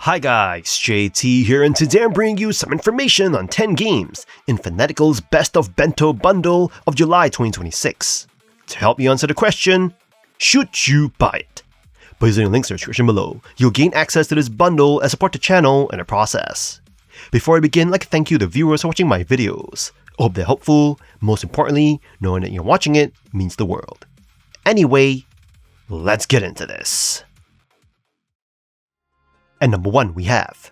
Hi guys, JT here, and today I'm bringing you some information on 10 games in Fanatical's Best of Bento bundle of July 2026. To help me answer the question, should you buy it? By using the links in the description below, you'll gain access to this bundle and support the channel in the process. Before I begin, I'd like to thank you the viewers for watching my videos. I hope they're helpful. Most importantly, knowing that you're watching it means the world. Anyway, let's get into this. At number 1 we have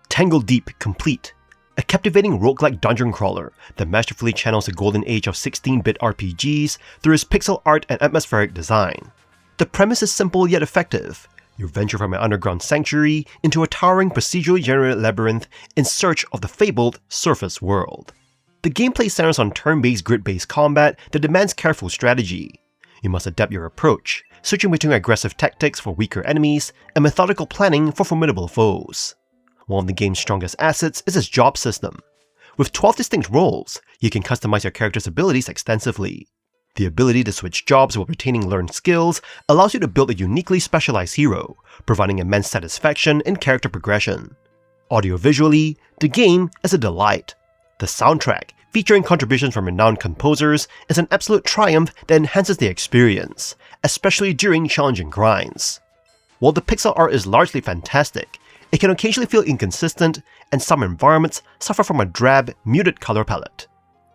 Tangledeep Complete, a captivating roguelike dungeon crawler that masterfully channels the golden age of 16-bit RPGs through its pixel art and atmospheric design. The premise is simple yet effective. You venture from an underground sanctuary into a towering procedurally generated labyrinth in search of the fabled surface world. The gameplay centers on turn-based grid-based combat that demands careful strategy. You must adapt your approach, switching between aggressive tactics for weaker enemies and methodical planning for formidable foes. One of the game's strongest assets is its job system. With 12 distinct roles, you can customize your character's abilities extensively. The ability to switch jobs while retaining learned skills allows you to build a uniquely specialized hero, providing immense satisfaction in character progression. Audiovisually, the game is a delight. The soundtrack, featuring contributions from renowned composers, is an absolute triumph that enhances the experience, especially during challenging grinds. While the pixel art is largely fantastic, it can occasionally feel inconsistent, and some environments suffer from a drab, muted color palette.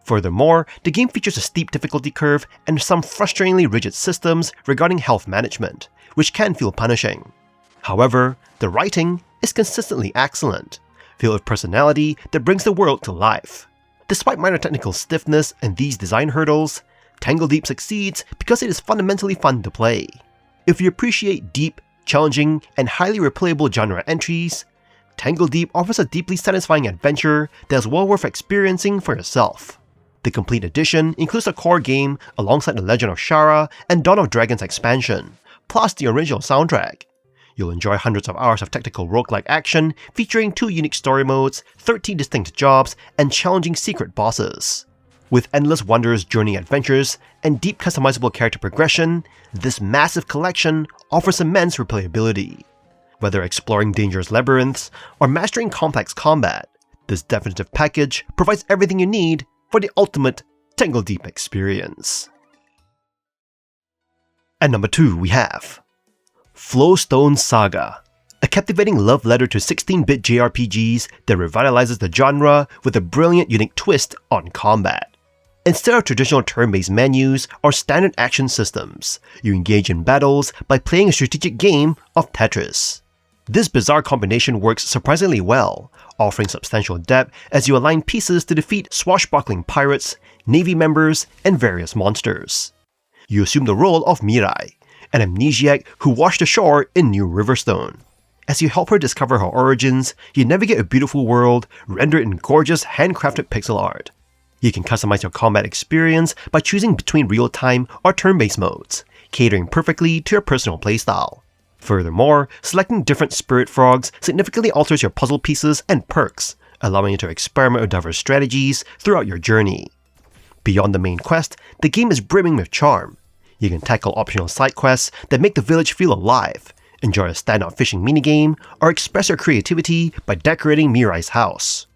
Furthermore, the game features a steep difficulty curve and some frustratingly rigid systems regarding health management, which can feel punishing. However, the writing is consistently excellent, filled with personality that brings the world to life. Despite minor technical stiffness and these design hurdles, Tangledeep succeeds because it is fundamentally fun to play. If you appreciate deep, challenging, and highly replayable genre entries, Tangledeep offers a deeply satisfying adventure that is well worth experiencing for yourself. The Complete Edition includes a core game alongside The Legend of Shara and Dawn of Dragons expansion, plus the original soundtrack. You'll enjoy hundreds of hours of tactical roguelike action featuring 2 unique story modes, 13 distinct jobs, and challenging secret bosses. With endless wondrous journey adventures and deep customizable character progression, this massive collection offers immense replayability. Whether exploring dangerous labyrinths or mastering complex combat, this definitive package provides everything you need for the ultimate Tangledeep experience. At number 2 we have Flowstone Saga, a captivating love letter to 16-bit JRPGs that revitalizes the genre with a brilliant, unique twist on combat. Instead of traditional turn-based menus or standard action systems, you engage in battles by playing a strategic game of Tetris. This bizarre combination works surprisingly well, offering substantial depth as you align pieces to defeat swashbuckling pirates, navy members, and various monsters. You assume the role of Mirai, an amnesiac who washed ashore in New Riverstone. As you help her discover her origins, you navigate a beautiful world rendered in gorgeous handcrafted pixel art. You can customize your combat experience by choosing between real-time or turn-based modes, catering perfectly to your personal playstyle. Furthermore, selecting different spirit frogs significantly alters your puzzle pieces and perks, allowing you to experiment with diverse strategies throughout your journey. Beyond the main quest, the game is brimming with charm. You can tackle optional side quests that make the village feel alive, enjoy a standout fishing minigame, or express your creativity by decorating Mirai's house.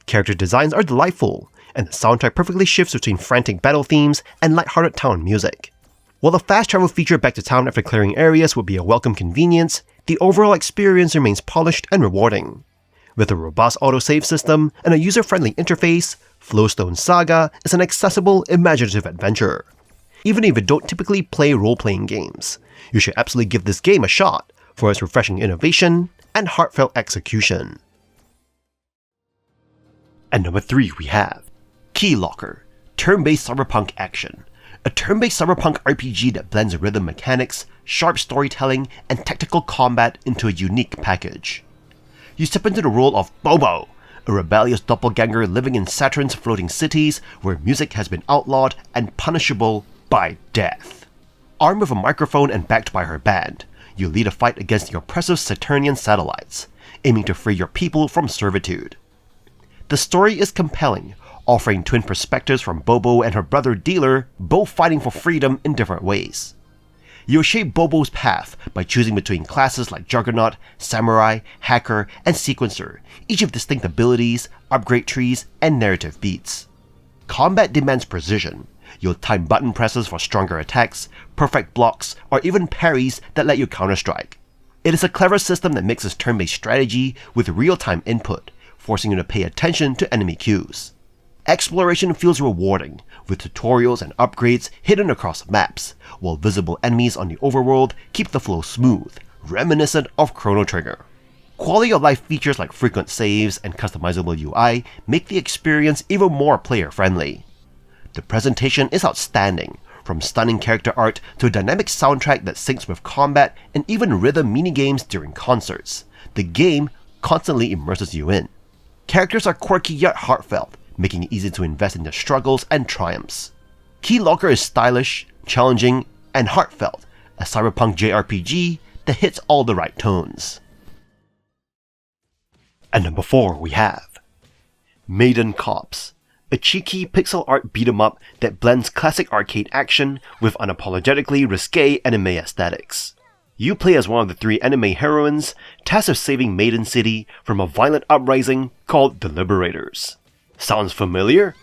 Character designs are delightful, and the soundtrack perfectly shifts between frantic battle themes and lighthearted town music. While the fast travel feature back to town after clearing areas would be a welcome convenience, the overall experience remains polished and rewarding. With a robust autosave system and a user-friendly interface, Flowstone Saga is an accessible, imaginative adventure. Even if you don't typically play role-playing games, you should absolutely give this game a shot for its refreshing innovation and heartfelt execution. At number 3 we have Keylocker, turn-based cyberpunk action. A turn-based cyberpunk RPG that blends rhythm mechanics, sharp storytelling, and tactical combat into a unique package. You step into the role of Bobo, a rebellious doppelganger living in Saturn's floating cities where music has been outlawed and punishable by death. Armed with a microphone and backed by her band, you lead a fight against the oppressive Saturnian satellites, aiming to free your people from servitude. The story is compelling, offering twin perspectives from Bobo and her brother Dealer, both fighting for freedom in different ways. You'll shape Bobo's path by choosing between classes like Juggernaut, Samurai, Hacker, and Sequencer, each with distinct abilities, upgrade trees, and narrative beats. Combat demands precision. You'll time button presses for stronger attacks, perfect blocks, or even parries that let you counter-strike. It is a clever system that mixes turn-based strategy with real-time input, forcing you to pay attention to enemy cues. Exploration feels rewarding, with tutorials and upgrades hidden across maps, while visible enemies on the overworld keep the flow smooth, reminiscent of Chrono Trigger. Quality of life features like frequent saves and customizable UI make the experience even more player-friendly. The presentation is outstanding, from stunning character art to a dynamic soundtrack that syncs with combat and even rhythm minigames during concerts. The game constantly immerses you in. Characters are quirky yet heartfelt, making it easy to invest in their struggles and triumphs. Keylocker is stylish, challenging, and heartfelt, a cyberpunk JRPG that hits all the right tones. And number 4 we have Maiden Cops, a cheeky pixel art beat-em-up that blends classic arcade action with unapologetically risque anime aesthetics. You play as one of the 3 anime heroines tasked with saving Maiden City from a violent uprising called the Liberators. Sounds familiar?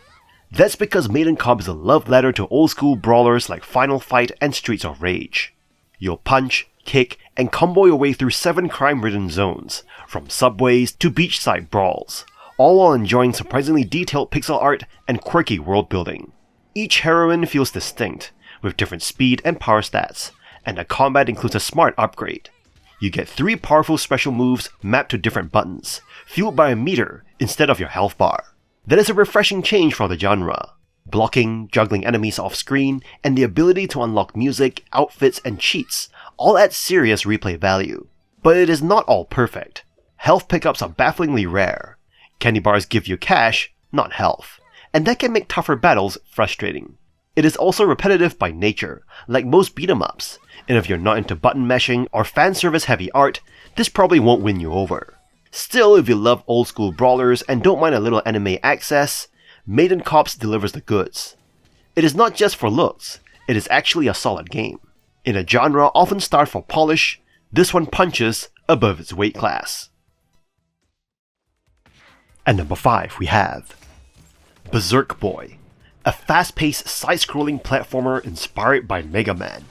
That's because Maiden Cops is a love letter to old-school brawlers like Final Fight and Streets of Rage. You'll punch, kick, and combo your way through 7 crime-ridden zones, from subways to beachside brawls, all while enjoying surprisingly detailed pixel art and quirky world building. Each heroine feels distinct, with different speed and power stats, and the combat includes a smart upgrade. You get 3 powerful special moves mapped to different buttons, fueled by a meter instead of your health bar. That is a refreshing change for the genre. Blocking, juggling enemies off-screen, and the ability to unlock music, outfits, and cheats all add serious replay value. But it is not all perfect. Health pickups are bafflingly rare. Candy bars give you cash, not health, and that can make tougher battles frustrating. It is also repetitive by nature, like most beat-em-ups, and if you're not into button meshing or fan service heavy art, this probably won't win you over. Still, if you love old school brawlers and don't mind a little anime access, Maiden Cops delivers the goods. It is not just for looks, it is actually a solid game. In a genre often starved for polish, this one punches above its weight class. And number 5 we have Berserk Boy, a fast-paced side-scrolling platformer inspired by Mega Man,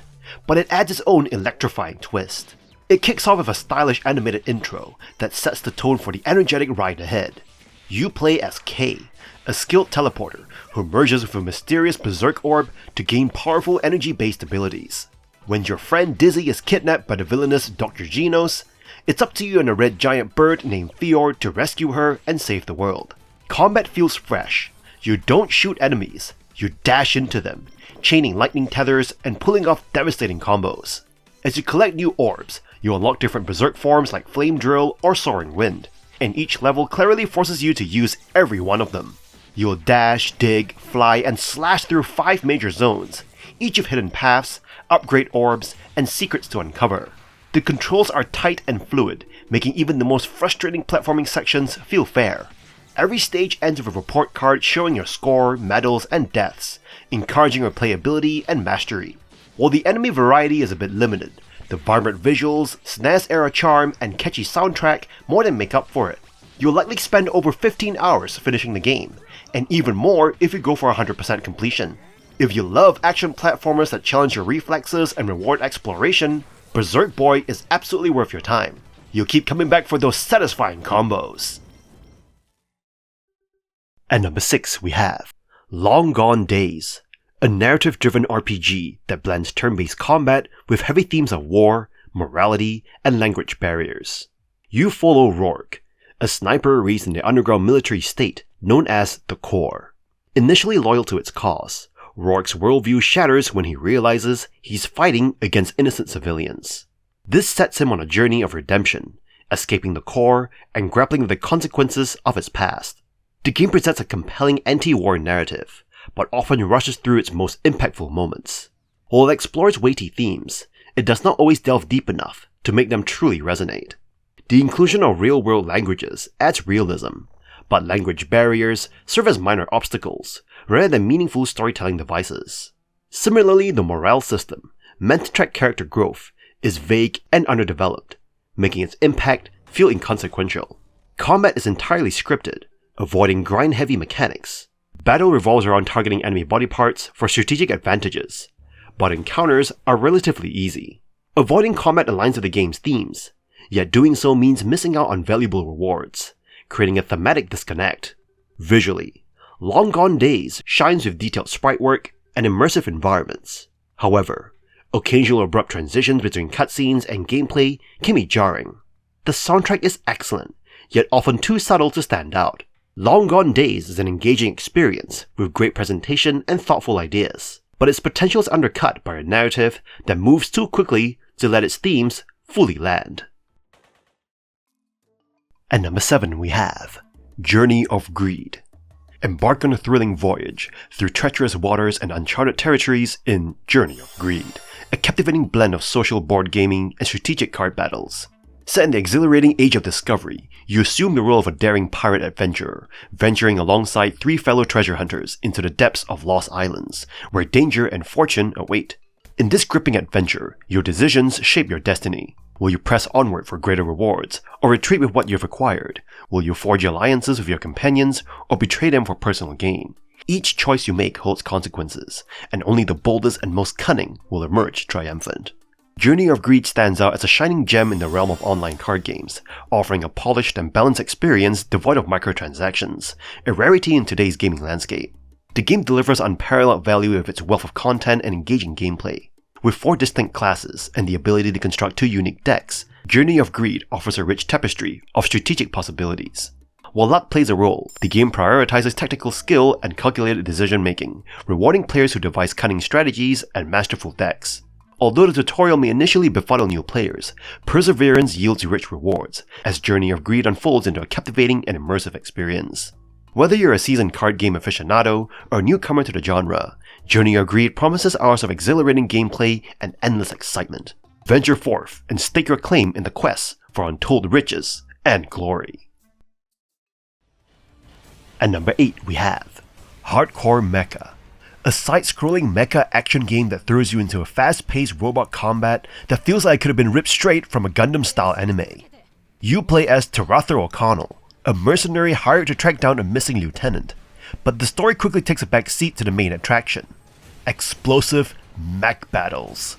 but it adds its own electrifying twist. It kicks off with a stylish animated intro that sets the tone for the energetic ride ahead. You play as K, a skilled teleporter who merges with a mysterious Berserk orb to gain powerful energy-based abilities. When your friend Dizzy is kidnapped by the villainous Dr. Genos, it's up to you and a red giant bird named Fjord to rescue her and save the world. Combat feels fresh. You don't shoot enemies, you dash into them, chaining lightning tethers and pulling off devastating combos. As you collect new orbs, you unlock different Berserk forms like Flame Drill or Soaring Wind, and each level cleverly forces you to use every one of them. You'll dash, dig, fly, and slash through 5 major zones, each with hidden paths, upgrade orbs, and secrets to uncover. The controls are tight and fluid, making even the most frustrating platforming sections feel fair. Every stage ends with a report card showing your score, medals, and deaths, encouraging replayability and mastery. While the enemy variety is a bit limited, the vibrant visuals, SNES-era charm, and catchy soundtrack more than make up for it. You'll likely spend over 15 hours finishing the game, and even more if you go for 100% completion. If you love action platformers that challenge your reflexes and reward exploration, Berserk Boy is absolutely worth your time. You'll keep coming back for those satisfying combos. And number 6 we have Long Gone Days, a narrative-driven RPG that blends turn-based combat with heavy themes of war, morality, and language barriers. You follow Rourke, a sniper raised in the underground military state known as the Core. Initially loyal to its cause, Rourke's worldview shatters when he realizes he's fighting against innocent civilians. This sets him on a journey of redemption, escaping the Core and grappling with the consequences of his past. The game presents a compelling anti-war narrative, but often rushes through its most impactful moments. While it explores weighty themes, it does not always delve deep enough to make them truly resonate. The inclusion of real-world languages adds realism, but language barriers serve as minor obstacles rather than meaningful storytelling devices. Similarly, the morale system, meant to track character growth, is vague and underdeveloped, making its impact feel inconsequential. Combat is entirely scripted, avoiding grind-heavy mechanics. Battle revolves around targeting enemy body parts for strategic advantages, but encounters are relatively easy. Avoiding combat aligns with the game's themes, yet doing so means missing out on valuable rewards, creating a thematic disconnect. Visually, Long Gone Days shines with detailed sprite work and immersive environments. However, occasional abrupt transitions between cutscenes and gameplay can be jarring. The soundtrack is excellent, yet often too subtle to stand out. Long Gone Days is an engaging experience with great presentation and thoughtful ideas, but its potential is undercut by a narrative that moves too quickly to let its themes fully land. At number 7 we have Journey of Greed. Embark on a thrilling voyage through treacherous waters and uncharted territories in Journey of Greed, a captivating blend of social board gaming and strategic card battles. Set in the exhilarating age of discovery, you assume the role of a daring pirate adventurer, venturing alongside 3 fellow treasure hunters into the depths of Lost Islands, where danger and fortune await. In this gripping adventure, your decisions shape your destiny. Will you press onward for greater rewards, or retreat with what you've acquired? Will you forge alliances with your companions, or betray them for personal gain? Each choice you make holds consequences, and only the boldest and most cunning will emerge triumphant. Journey of Greed stands out as a shining gem in the realm of online card games, offering a polished and balanced experience devoid of microtransactions, a rarity in today's gaming landscape. The game delivers unparalleled value with its wealth of content and engaging gameplay. With 4 distinct classes and the ability to construct 2 unique decks, Journey of Greed offers a rich tapestry of strategic possibilities. While luck plays a role, the game prioritizes tactical skill and calculated decision-making, rewarding players who devise cunning strategies and masterful decks. Although the tutorial may initially befuddle new players, perseverance yields rich rewards, as Journey of Greed unfolds into a captivating and immersive experience. Whether you're a seasoned card game aficionado or a newcomer to the genre, Journey of Greed promises hours of exhilarating gameplay and endless excitement. Venture forth and stake your claim in the quest for untold riches and glory. At number 8 we have Hardcore MECHA, a side-scrolling mecha action game that throws you into a fast-paced robot combat that feels like it could have been ripped straight from a Gundam-style anime. You play as Taratha O'Connell, a mercenary hired to track down a missing lieutenant, but the story quickly takes a back seat to the main attraction: explosive mech battles.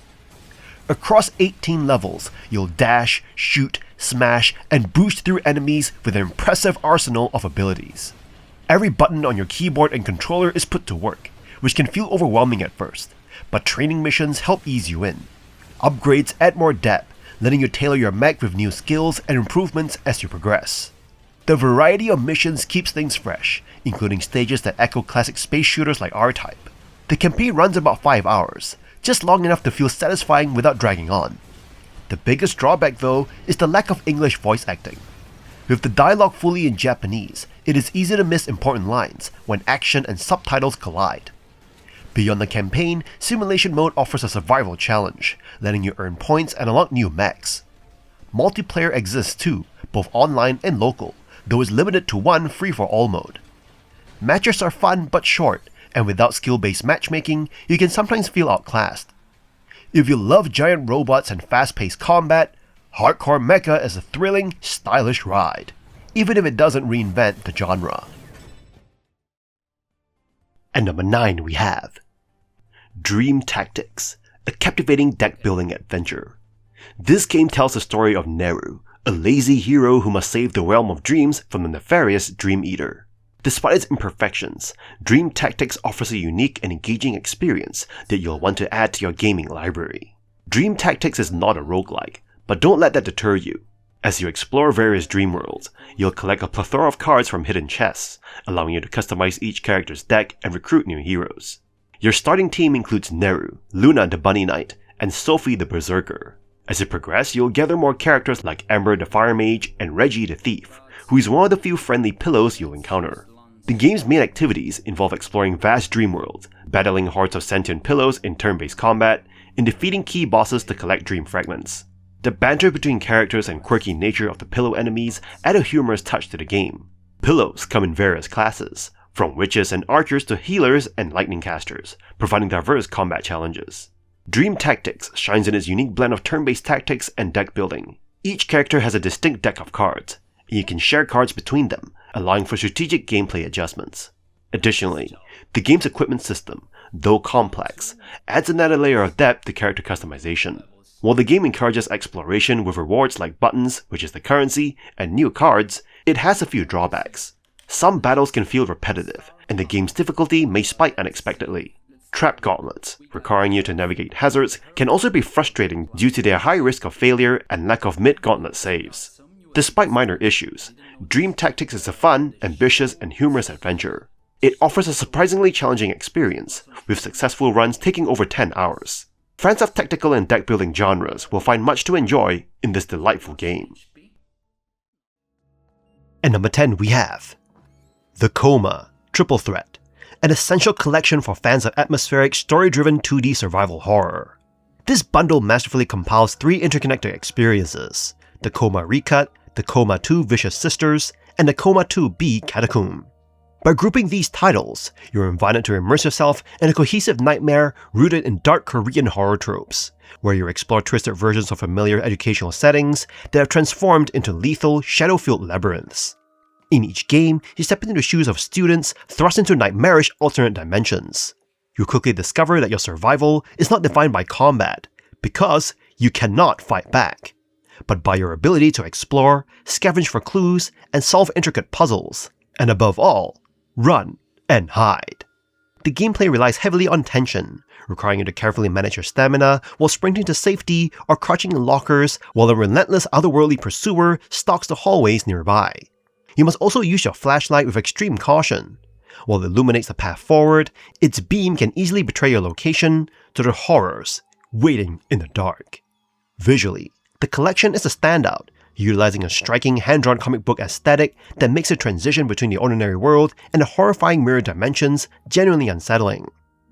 Across 18 levels, you'll dash, shoot, smash, and boost through enemies with an impressive arsenal of abilities. Every button on your keyboard and controller is put to work, which can feel overwhelming at first, but training missions help ease you in. Upgrades add more depth, letting you tailor your mech with new skills and improvements as you progress. The variety of missions keeps things fresh, including stages that echo classic space shooters like R-Type. The campaign runs about 5 hours, just long enough to feel satisfying without dragging on. The biggest drawback though is the lack of English voice acting. With the dialogue fully in Japanese, it is easy to miss important lines when action and subtitles collide. Beyond the campaign, Simulation Mode offers a survival challenge, letting you earn points and unlock new mechs. Multiplayer exists too, both online and local, though is limited to one free-for-all mode. Matches are fun but short, and without skill-based matchmaking, you can sometimes feel outclassed. If you love giant robots and fast-paced combat, Hardcore MECHA is a thrilling, stylish ride, even if it doesn't reinvent the genre. At number 9 we have Dream Tactics, a captivating deck-building adventure. This game tells the story of Neru, a lazy hero who must save the realm of dreams from the nefarious Dream Eater. Despite its imperfections, Dream Tactics offers a unique and engaging experience that you'll want to add to your gaming library. Dream Tactics is not a roguelike, but don't let that deter you. As you explore various dream worlds, you'll collect a plethora of cards from hidden chests, allowing you to customize each character's deck and recruit new heroes. Your starting team includes Neru, Luna the Bunny Knight, and Sophie the Berserker. As you progress, you'll gather more characters like Ember the Fire Mage and Reggie the Thief, who is one of the few friendly pillows you'll encounter. The game's main activities involve exploring vast dream worlds, battling hordes of sentient pillows in turn-based combat, and defeating key bosses to collect dream fragments. The banter between characters and quirky nature of the pillow enemies add a humorous touch to the game. Pillows come in various classes, from witches and archers to healers and lightning casters, providing diverse combat challenges. Dream Tactics shines in its unique blend of turn-based tactics and deck building. Each character has a distinct deck of cards, and you can share cards between them, allowing for strategic gameplay adjustments. Additionally, the game's equipment system, though complex, adds another layer of depth to character customization. While the game encourages exploration with rewards like buttons, which is the currency, and new cards, it has a few drawbacks. Some battles can feel repetitive, and the game's difficulty may spike unexpectedly. Trap gauntlets, requiring you to navigate hazards, can also be frustrating due to their high risk of failure and lack of mid-gauntlet saves. Despite minor issues, Dream Tactics is a fun, ambitious, and humorous adventure. It offers a surprisingly challenging experience, with successful runs taking over 10 hours. Fans of tactical and deck-building genres will find much to enjoy in this delightful game. And number 10 we have the Coma Triple Threat, an essential collection for fans of atmospheric, story-driven 2D survival horror. This bundle masterfully compiles 3 interconnected experiences: the Coma Recut, the Coma 2 Vicious Sisters, and the Coma 2B Catacomb. By grouping these titles, you're invited to immerse yourself in a cohesive nightmare rooted in dark Korean horror tropes, where you explore twisted versions of familiar educational settings that have transformed into lethal, shadow-filled labyrinths. In each game, you step into the shoes of students thrust into nightmarish alternate dimensions. You quickly discover that your survival is not defined by combat, because you cannot fight back, but by your ability to explore, scavenge for clues, and solve intricate puzzles, and above all, run and hide. The gameplay relies heavily on tension, requiring you to carefully manage your stamina while sprinting to safety or crouching in lockers while a relentless otherworldly pursuer stalks the hallways nearby. You must also use your flashlight with extreme caution. While it illuminates the path forward, its beam can easily betray your location to the horrors waiting in the dark. Visually, the collection is a standout, utilizing a striking hand-drawn comic book aesthetic that makes the transition between the ordinary world and the horrifying mirror dimensions genuinely unsettling.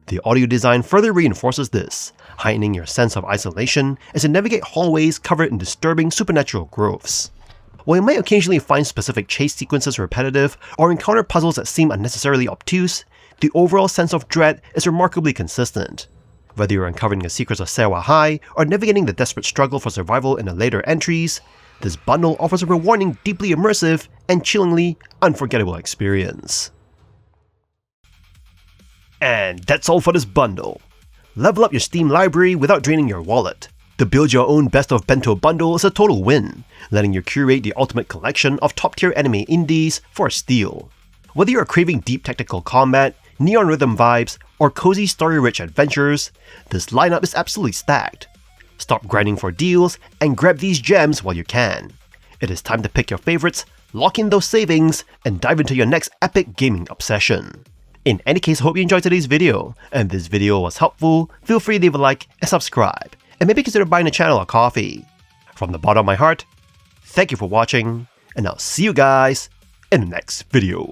The audio design further reinforces this, heightening your sense of isolation as you navigate hallways covered in disturbing supernatural growths. While you may occasionally find specific chase sequences repetitive or encounter puzzles that seem unnecessarily obtuse, the overall sense of dread is remarkably consistent. Whether you're uncovering the secrets of Sewa High or navigating the desperate struggle for survival in the later entries, this bundle offers a rewarding, deeply immersive, and chillingly unforgettable experience. And that's all for this bundle. Level up your Steam library without draining your wallet. The Build Your Own Best of Bento bundle is a total win, letting you curate the ultimate collection of top-tier anime indies for a steal. Whether you're craving deep tactical combat, neon rhythm vibes, or cozy story-rich adventures, this lineup is absolutely stacked. Stop grinding for deals and grab these gems while you can. It is time to pick your favorites, lock in those savings, and dive into your next epic gaming obsession. In any case, I hope you enjoyed today's video, and if this video was helpful, feel free to leave a like and subscribe, and maybe consider buying the channel a coffee. From the bottom of my heart, thank you for watching, and I'll see you guys in the next video.